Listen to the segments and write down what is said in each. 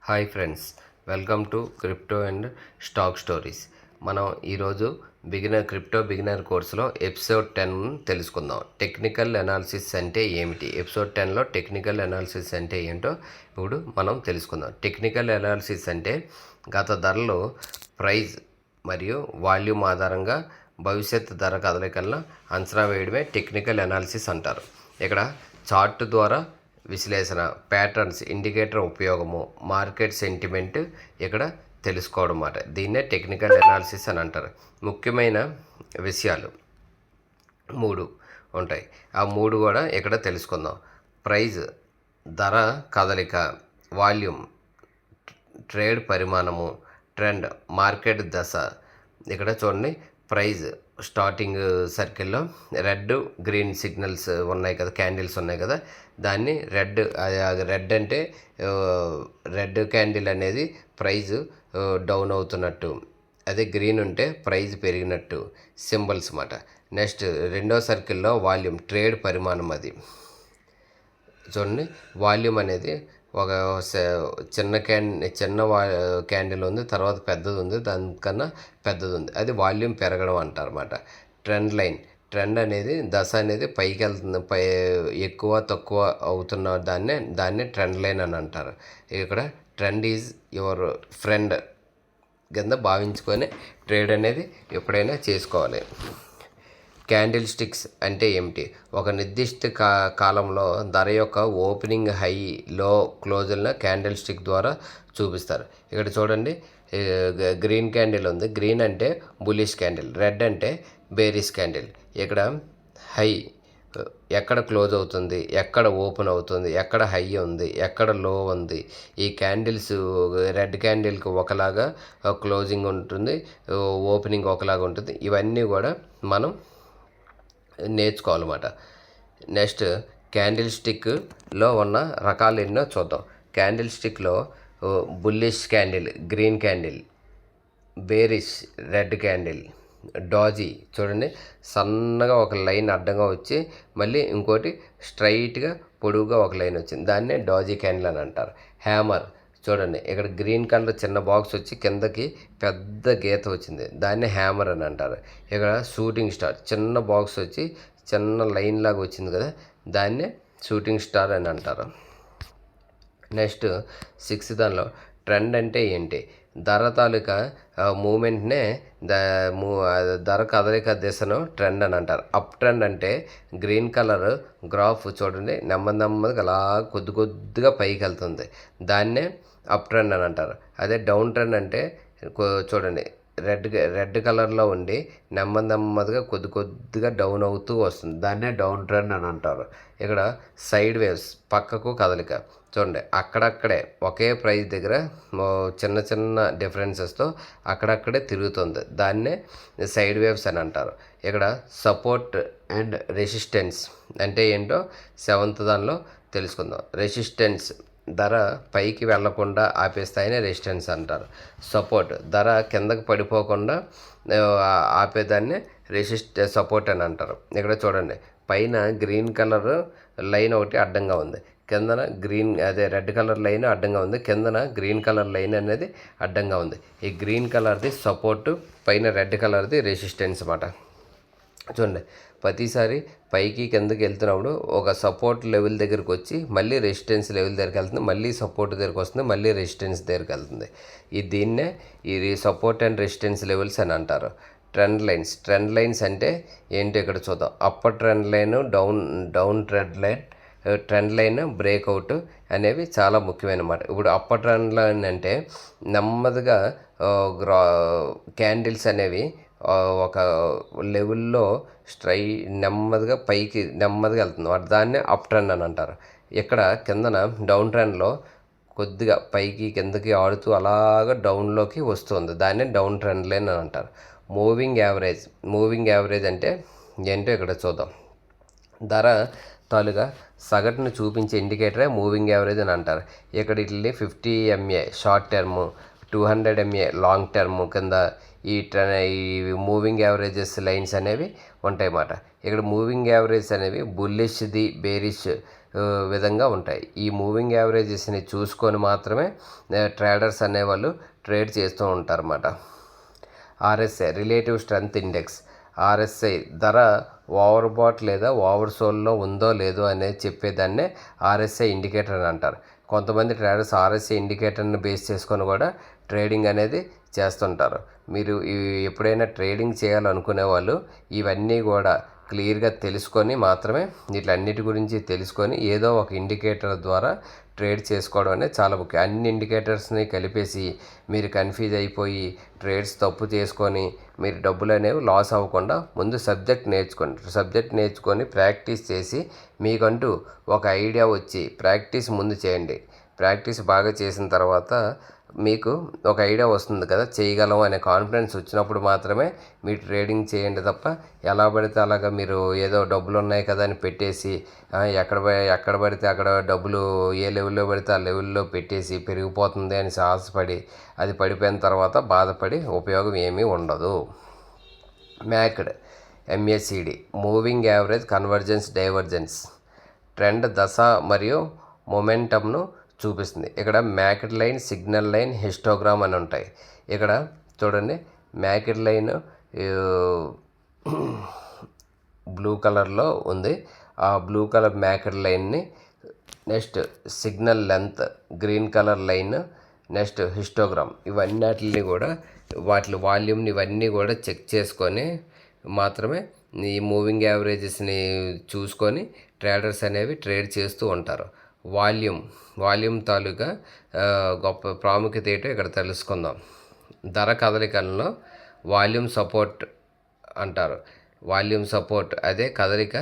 Hi friends, welcome to crypto and stock stories. మనం ఈరోజు crypto beginner కోర్సులో episode 10 తెలుసుకుందాం. టెక్నికల్ అనాలిసిస్ అంటే ఏమిటి? ఎపిసోడ్ 10లో టెక్నికల్ అనాలిసిస్ అంటే ఏంటో ఇప్పుడు మనం తెలుసుకుందాం. టెక్నికల్ అనాలిసిస్ అంటే గత ధరలు, ప్రైస్ మరియు వాల్యూమ్ ఆధారంగా భవిష్యత్ ధర కదలికలను అంచనా వేయడమే టెక్నికల్ అనాలిసిస్ అంటారు. ఇక్కడ చార్ట్ ద్వారా విశ్లేషణ, ప్యాటర్న్స్, ఇండికేటర్ ఉపయోగము, మార్కెట్ సెంటిమెంట్ ఇక్కడ తెలుసుకోవడం అన్నమాట. దీన్నే టెక్నికల్ అనాలిసిస్ అని అంటారు. ముఖ్యమైన విషయాలు 3 ఉంటాయి. ఆ 3 కూడా ఇక్కడ తెలుసుకుందాం. ప్రైజ్, ధర కదలిక, వాల్యూమ్, ట్రేడ్ పరిమాణము, ట్రెండ్, మార్కెట్ దశ. ఇక్కడ చూడండి, ప్రైజ్ స్టార్టింగ్ సర్కిల్లో రెడ్, గ్రీన్ సిగ్నల్స్ ఉన్నాయి కదా, క్యాండిల్స్ ఉన్నాయి కదా, దాన్ని రెడ్ అంటే రెడ్ క్యాండిల్ అనేది ప్రైజ్ డౌన్ అవుతున్నట్టు, అదే గ్రీన్ ఉంటే ప్రైజ్ పెరిగినట్టు సింబల్స్ అన్నమాట. నెక్స్ట్ రెండో సర్కిల్లో వాల్యూమ్, ట్రేడ్ పరిమాణం. అది చూడండి, వాల్యూమ్ అనేది ఒక చిన్న క్యాండిల్ ఉంది, తర్వాత పెద్దది ఉంది, దానికన్నా పెద్దది ఉంది, అది వాల్యూమ్ పెరగడం అంటారు అన్నమాట. ట్రెండ్ లైన్, ట్రెండ్ అనేది దశ అనేది పైకి వెళ్తుంది, ఎక్కువ తక్కువ అవుతున్న దాన్నే ట్రెండ్ లైన్ అని అంటారు. ఇక్కడ ట్రెండ్ ఈజ్ యువర్ ఫ్రెండ్ కింద భావించుకొని ట్రేడ్ అనేది ఎప్పుడైనా చేసుకోవాలి. క్యాండిల్ స్టిక్స్ అంటే ఏమిటి? ఒక నిర్దిష్ట కాలంలో ధర యొక్క ఓపెనింగ్, హై, లో, క్లోజులను క్యాండిల్ స్టిక్ ద్వారా చూపిస్తారు. ఇక్కడ చూడండి, గ్రీన్ క్యాండిల్ ఉంది. గ్రీన్ అంటే బులిష్ క్యాండిల్, రెడ్ అంటే బేరిష్ క్యాండిల్. ఇక్కడ హై ఎక్కడ క్లోజ్ అవుతుంది, ఎక్కడ ఓపెన్ అవుతుంది, ఎక్కడ హై ఉంది, ఎక్కడ లో ఉంది. ఈ క్యాండిల్స్ రెడ్ క్యాండిల్కి ఒకలాగా క్లోజింగ్ ఉంటుంది, ఓపెనింగ్ ఒకలాగా ఉంటుంది. ఇవన్నీ కూడా మనం నేర్చుకోవాలన్నమాట. నెక్స్ట్ క్యాండిల్ స్టిక్లో ఉన్న రకాలు ఎన్నో చూద్దాం. క్యాండిల్ స్టిక్లో bullish candle, green candle, bearish, red candle, doji. చూడండి, సన్నగా ఒక లైన్ అడ్డంగా వచ్చి మళ్ళీ ఇంకోటి స్ట్రైట్గా పొడువుగా ఒక లైన్ వచ్చింది, దాన్నే డాజీ క్యాండిల్ అని అంటారు. హ్యామర్, చూడండి, ఇక్కడ గ్రీన్ కలర్ చిన్న బాక్స్ వచ్చి కిందకి పెద్ద గీత వచ్చింది, దాన్ని హ్యామర్ అని అంటారు. ఇక్కడ షూటింగ్ స్టార్, చిన్న బాక్స్ వచ్చి చిన్న లైన్ లాగా వచ్చింది కదా, దాన్నే షూటింగ్ స్టార్ అని అంటారు. నెక్స్ట్ 6 దానిలో ట్రెండ్ అంటే ఏంటి? ధర తాలూకా మూమెంట్నే ధర కదలిక దిశను ట్రెండ్ అని అంటారు. అప్ ట్రెండ్ అంటే గ్రీన్ కలర్ గ్రాఫ్ చూడండి, నెమ్మదిగా అలా కొద్దిగా పైకి వెళ్తుంది, దాన్నే అప్ ట్రెండ్ అని అంటారు. అదే డౌన్ ట్రెండ్ అంటే చూడండి, రెడ్ కలర్లో ఉండి నెమ్మదిగా కొద్దిగా డౌన్ అవుతూ వస్తుంది, దాన్నే డౌన్ ట్రెండ్ అని అంటారు. ఇక్కడ సైడ్ వేవ్స్, పక్కకు కదలిక. చూడండి, అక్కడక్కడే ఒకే ప్రైస్ దగ్గర చిన్న డిఫరెన్సెస్తో అక్కడక్కడే తిరుగుతుంది, దాన్నే సైడ్ వేవ్స్ అని అంటారు. ఇక్కడ సపోర్ట్ అండ్ రెసిస్టెన్స్ అంటే ఏంటో 7th దానిలో తెలుసుకుందాం. రెసిస్టెన్స్, ధర పైకి వెళ్లకుండా ఆపేస్తాయని రెసిస్టెన్స్ అంటారు. సపోర్ట్, ధర కిందకి పడిపోకుండా ఆపేదాన్ని సపోర్ట్ అని అంటారు. ఇక్కడ చూడండి, పైన గ్రీన్ కలర్ లైన్ ఒకటి అడ్డంగా ఉంది, కిందన రెడ్ కలర్ లైన్ అడ్డంగా ఉంది, కిందన గ్రీన్ కలర్ లైన్ అనేది అడ్డంగా ఉంది. ఈ గ్రీన్ కలర్ది సపోర్టు, పైన రెడ్ కలర్ది రెసిస్టెన్స్ అన్నమాట. చూడండి, ప్రతిసారి పైకి కిందకి వెళ్తున్నప్పుడు ఒక సపోర్ట్ లెవెల్ దగ్గరికి వచ్చి మళ్ళీ రెసిస్టెన్స్ లెవెల్ దగ్గరికి వెళ్తుంది, మళ్ళీ సపోర్ట్ దగ్గరికి వస్తుంది, మళ్ళీ రెసిస్టెన్స్ దగ్గరికి వెళ్తుంది. దీన్నే సపోర్ట్ అండ్ రెసిస్టెన్స్ లెవెల్స్ అని అంటారు. ట్రెండ్ లైన్స్ అంటే ఏంటో ఇక్కడ చూద్దాం. Upper trend line, down trend line, breakout అనేవి చాలా ముఖ్యమైన మాట. ఇప్పుడు అప్పర్ ట్రెండ్ లైన్ అంటే నెమ్మదిగా క్యాండిల్స్ అనేవి ఒక లెవెల్లో నెమ్మదిగా పైకి వెళ్తుంది, దాన్నే అప్ ట్రెండ్ అని అంటారు. ఇక్కడ కిందన డౌన్ ట్రెండ్లో కొద్దిగా పైకి కిందకి ఆడుతూ అలాగా డౌన్లోకి వస్తుంది, దాన్నే డౌన్ ట్రెండ్ లైన్ అని అంటారు. మూవింగ్ యావరేజ్ అంటే ఏంటో ఇక్కడ చూద్దాం. ధర తాలూగా సగటును చూపించే ఇండికేటరే మూవింగ్ యావరేజ్ అని అంటారు. ఇక్కడ ఇట్లని 50 MA short term, 200 MA long term కింద ఈ మూవింగ్ యావరేజెస్ లైన్స్ అనేవి ఉంటాయి అన్నమాట. ఇక్కడ మూవింగ్ యావరేజ్ అనేవి బుల్లిష్ది, బేరిష్ విధంగా ఉంటాయి. ఈ మూవింగ్ యావరేజెస్ని చూసుకొని మాత్రమే ట్రేడర్స్ అనేవాళ్ళు ట్రేడ్ చేస్తూ ఉంటారన్నమాట. RSI relative strength index. RSI ధర ఓవర్ బాట్ లేదా ఓవర్ సోల్లో ఉందో లేదో అనేది చెప్పేదాన్నే ఆర్ఎస్ఐ ఇండికేటర్ అని అంటారు. కొంతమంది ట్రేడర్స్ ఆర్ఎస్ఐ ఇండికేటర్ని బేస్ చేసుకొని కూడా ట్రేడింగ్ అనేది చేస్తుంటారు. మీరు ఎప్పుడైనా ట్రేడింగ్ చేయాలనుకునే వాళ్ళు ఇవన్నీ కూడా క్లియర్గా తెలుసుకొని మాత్రమే వీటన్నిటి గురించి తెలుసుకొని ఏదో ఒక ఇండికేటర్ ద్వారా ట్రేడ్ చేసుకోవడం అనేది చాలా ముఖ్యం. అన్ని ఇండికేటర్స్ని కలిపేసి మీరు కన్ఫ్యూజ్ అయిపోయి ట్రేడ్స్ తప్పు చేసుకొని మీరు డబ్బులు అనేవి లాస్ అవ్వకుండా ముందు సబ్జెక్ట్ నేర్చుకొని ప్రాక్టీస్ చేసి మీకంటూ ఒక ఐడియా వచ్చి ప్రాక్టీస్ ముందు చేయండి. ప్రాక్టీస్ బాగా చేసిన తర్వాత మీకు ఒక ఐడియా వస్తుంది కదా, చేయగలం అనే కాన్ఫిడెన్స్ వచ్చినప్పుడు మాత్రమే మీరు ట్రేడింగ్ చేయండి తప్ప ఎలా పడితే అలాగా మీరు ఏదో డబ్బులు ఉన్నాయి కదా అని పెట్టేసి ఎక్కడ పడితే అక్కడ డబ్బులు ఏ లెవెల్లో పడితే ఆ లెవెల్లో పెట్టేసి పెరిగిపోతుంది అని ఆశపడి అది పడిపోయిన తర్వాత బాధపడి ఉపయోగం ఏమీ ఉండదు. MACD MACD moving average convergence divergence trend దశ మరియు మొమెంటమ్ను చూపిస్తుంది. ఇక్కడ MACD line, signal line, histogram అని ఉంటాయి. ఇక్కడ చూడండి, మ్యాక్డ్ లైన్ బ్లూ కలర్లో ఉంది. ఆ బ్లూ కలర్ మ్యాక్డ్ లైన్ని, next signal length green colour line, next histogram ఇవన్నిటిని కూడా వాటి వాల్యూమ్ని ఇవన్నీ కూడా చెక్ చేసుకొని మాత్రమే ఈ మూవింగ్ యావరేజెస్ని చూసుకొని ట్రేడర్స్ అనేవి ట్రేడ్ చేస్తూ ఉంటారు. వాల్యూమ్ తాలూకా గొప్ప ప్రాముఖ్యత ఏంటో ఇక్కడ తెలుసుకుందాం. ధర కదలికలను వాల్యూమ్ సపోర్ట్ అంటారు. వాల్యూమ్ సపోర్ట్ అదే కదలిక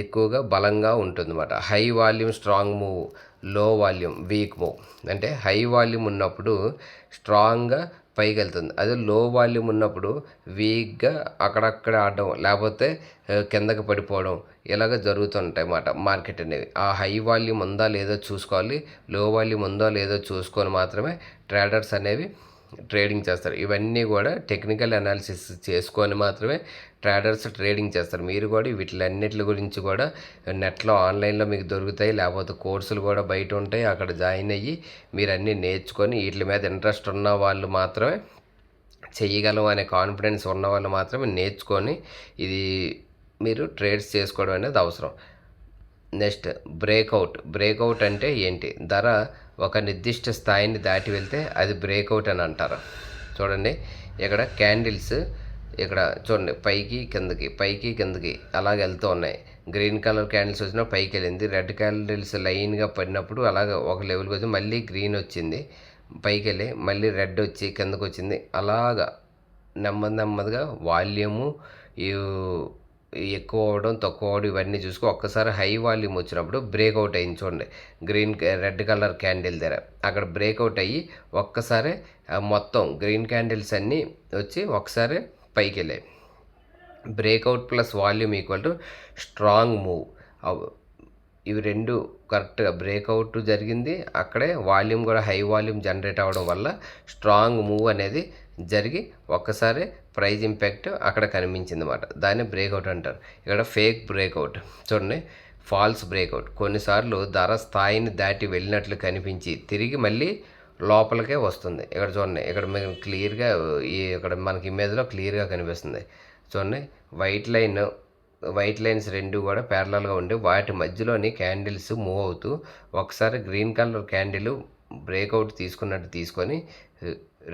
ఎక్కువగా బలంగా ఉంటుందన్నమాట. హై వాల్యూమ్ స్ట్రాంగ్ మూవ్, లో వాల్యూమ్ వీక్ మూవ్. అంటే హై వాల్యూమ్ ఉన్నప్పుడు స్ట్రాంగ్గా పైకి వెళ్తుంది, అదే లో వాల్యూమ్ ఉన్నప్పుడు వీక్గా అక్కడక్కడ ఆడడం లేకపోతే కిందకి పడిపోవడం ఇలాగ జరుగుతుంటాయి అన్నమాట మార్కెట్ అనేవి. ఆ హై వాల్యూమ్ ఉందా లేదో చూసుకోవాలి, లో వాల్యూమ్ ఉందో లేదో చూసుకొని మాత్రమే ట్రేడర్స్ అనేవి ట్రేడింగ్ చేస్తారు. ఇవన్నీ కూడా టెక్నికల్ అనాలిసిస్ చేసుకొని మాత్రమే ట్రేడర్స్ ట్రేడింగ్ చేస్తారు. మీరు కూడా వీటిలన్నిటి గురించి కూడా నెట్లో ఆన్లైన్లో మీకు దొరుకుతాయి, లేకపోతే కోర్సులు కూడా బయట ఉంటాయి, అక్కడ జాయిన్ అయ్యి మీరు అన్నీ నేర్చుకొని వీటి మీద ఇంట్రెస్ట్ ఉన్న వాళ్ళు మాత్రమే చేయగలం అనే కాన్ఫిడెన్స్ ఉన్న వాళ్ళు మాత్రమే నేర్చుకొని ఇది మీరు ట్రేడ్స్ చేసుకోవడం అనేది అవసరం. నెక్స్ట్ బ్రేక్అవుట్ అంటే ఏంటి? ధర ఒక నిర్దిష్ట స్థాయిని దాటి వెళ్తే అది బ్రేక్అవుట్ అని అంటారు. చూడండి, ఇక్కడ క్యాండిల్స్ ఇక్కడ చూడండి పైకి కిందకి అలాగ వెళ్తూ ఉన్నాయి. గ్రీన్ కలర్ క్యాండిల్స్ వచ్చినా పైకి వెళ్ళింది, రెడ్ క్యాండిల్స్ లైన్గా పడినప్పుడు అలాగ ఒక లెవెల్కి వచ్చి మళ్ళీ గ్రీన్ వచ్చింది, పైకి వెళ్ళి మళ్ళీ రెడ్ వచ్చి కిందకు వచ్చింది. అలాగా నెమ్మదిగా వాల్యూము ఎక్కువ అవడం తక్కువ అవడం ఇవన్నీ చూసుకో. ఒక్కసారి హై వాల్యూమ్ వచ్చినప్పుడు బ్రేక్అవుట్ అయింది చూడండి, రెడ్ కలర్ క్యాండిల్ దగ్గర అక్కడ బ్రేక్అవుట్ అయ్యి ఒక్కసారి మొత్తం గ్రీన్ క్యాండిల్స్ అన్నీ వచ్చి ఒకసారి పైకి వెళ్ళాయి. Breakout plus volume equal to strong move. ఇవి రెండు కరెక్ట్గా బ్రేక్అవుట్ జరిగింది, అక్కడే వాల్యూమ్ కూడా హై వాల్యూమ్ జనరేట్ అవ్వడం వల్ల స్ట్రాంగ్ మూవ్ అనేది జరిగి ఒక్కసారి ప్రైజ్ ఇంపాక్ట్ అక్కడ కనిపించింది అన్నమాట. దాన్ని బ్రేక్అవుట్ అంటారు. ఇక్కడ ఫేక్ బ్రేక్అవుట్ చూడండి, ఫాల్స్ బ్రేక్అవుట్. కొన్నిసార్లు ధర స్థాయిని దాటి వెళ్ళినట్లు కనిపించి తిరిగి మళ్ళీ లోపలికే వస్తుంది. ఇక్కడ చూడండి, ఇక్కడ మీకు క్లియర్గా ఇక్కడ మనకి ఇమేజ్లో క్లియర్గా కనిపిస్తుంది. చూడండి, వైట్ లైన్స్ రెండు కూడా ప్యారలల్గా ఉండి వాటి మధ్యలోని క్యాండిల్స్ మూవ్ అవుతూ ఒకసారి గ్రీన్ కలర్ క్యాండిల్ బ్రేక్అవుట్ తీసుకొని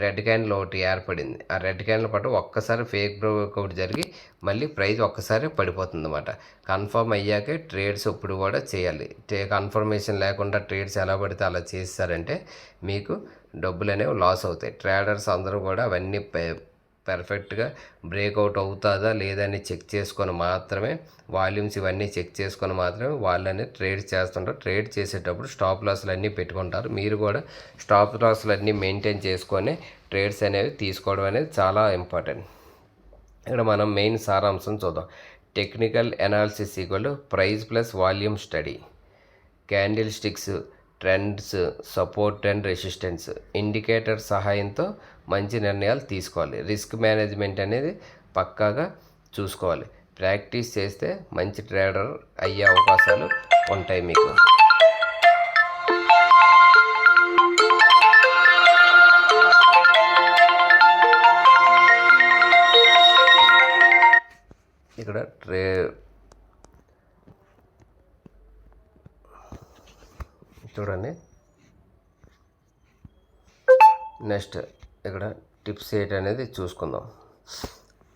రెడ్ క్యాండిల్ ఒకటి ఏర్పడింది. ఆ రెడ్ క్యాండిల్ పాటు ఒక్కసారి ఫేక్ బ్రేక్అవుట్ జరిగి మళ్ళీ ప్రైస్ ఒక్కసారి పడిపోతుంది అన్నమాట. కన్ఫర్మ్ అయ్యాకే ట్రేడ్స్ ఇప్పుడు కూడా చేయాలి. కన్ఫర్మేషన్ లేకుండా ట్రేడ్స్ ఎలా పడితే అలా చేస్తారంటే మీకు డబ్బులు అనేవి లాస్ అవుతాయి. ట్రేడర్స్ అందరూ కూడా అవన్నీ పర్ఫెక్ట్గా బ్రేక్అవుట్ అవుతుందా లేదని చెక్ చేసుకొని మాత్రమే వాల్యూమ్స్ ఇవన్నీ చెక్ చేసుకొని మాత్రమే వాళ్ళని ట్రేడ్ చేస్తుంటారు. ట్రేడ్ చేసేటప్పుడు స్టాప్ లాస్లు అన్నీ పెట్టుకుంటారు. మీరు కూడా స్టాప్ లాస్లు అన్నీ మెయింటైన్ చేసుకొని ట్రేడ్స్ అనేవి తీసుకోవడం అనేది చాలా ఇంపార్టెంట్. ఇక్కడ మనం మెయిన్ సారాంశం చూద్దాం. Technical analysis equal price plus volume study, candle sticks, trends, support and resistance, indicator సహాయంతో మంచి నిర్ణయాలు తీసుకోవాలి. రిస్క్ మేనేజ్మెంట్ అనేది పక్కాగా చూసుకోవాలి. ప్రాక్టీస్ చేస్తే మంచి ట్రేడర్ అయ్యే అవకాశాలు ఉంటాయి మీకు. ఇక్కడ చూడండి. నెక్స్ట్ ఇక్కడ టిప్స్ ఏంటి అనేది చూసుకుందాం.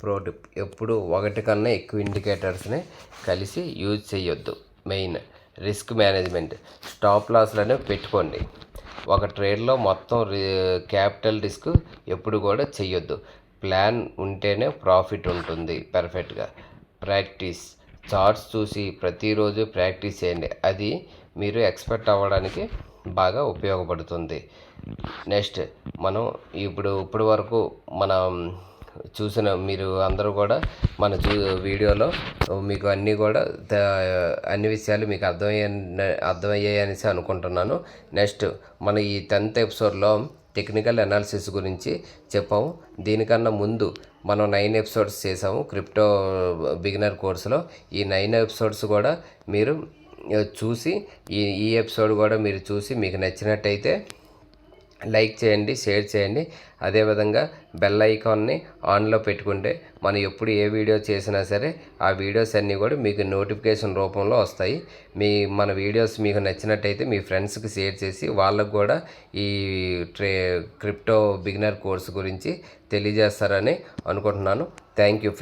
ప్రో టిప్: ఎప్పుడు ఒకటి కన్నా ఎక్కువ ఇండికేటర్స్ని కలిసి యూజ్ చేయొద్దు. మెయిన్ రిస్క్ మేనేజ్మెంట్, స్టాప్ లాస్లు అనేవి పెట్టుకోండి. ఒక ట్రేడ్లో మొత్తం క్యాపిటల్ రిస్క్ ఎప్పుడు కూడా చెయ్యొద్దు. ప్లాన్ ఉంటేనే ప్రాఫిట్ ఉంటుంది పర్ఫెక్ట్గా. ప్రాక్టీస్, చార్ట్స్ చూసి ప్రతిరోజు ప్రాక్టీస్ చేయండి. అది మీరు ఎక్స్పర్ట్ అవ్వడానికి బాగా ఉపయోగపడుతుంది. నెక్స్ట్ మనం ఇప్పటి వరకు మనం చూసిన మీరు అందరూ కూడా మన వీడియోలో మీకు అన్నీ కూడా అన్ని విషయాలు మీకు అర్థమయ్యాయి అనేసి అనుకుంటున్నాను. నెక్స్ట్ మన ఈ 10th ఎపిసోడ్లో టెక్నికల్ అనాలిసిస్ గురించి చెప్పాము. దీనికన్నా ముందు మనం 9 ఎపిసోడ్స్ చేసాము క్రిప్టో బిగినర్ కోర్సులో. ఈ 9 ఎపిసోడ్స్ కూడా మీరు చూసి ఈ ఎపిసోడ్ కూడా మీరు చూసి మీకు నచ్చినట్టయితే లైక్ చేయండి, షేర్ చేయండి. అదేవిధంగా బెల్ ఐకాన్ని ఆన్లో పెట్టుకుంటే మనం ఎప్పుడు ఏ వీడియో చేసినా సరే ఆ వీడియోస్ అన్నీ కూడా మీకు నోటిఫికేషన్ రూపంలో వస్తాయి. మన వీడియోస్ మీకు నచ్చినట్టయితే మీ ఫ్రెండ్స్కి షేర్ చేసి వాళ్ళకు కూడా ఈ క్రిప్టో బిగినర్ కోర్సు గురించి తెలియజేస్తారని అనుకుంటున్నాను. Thank you friends.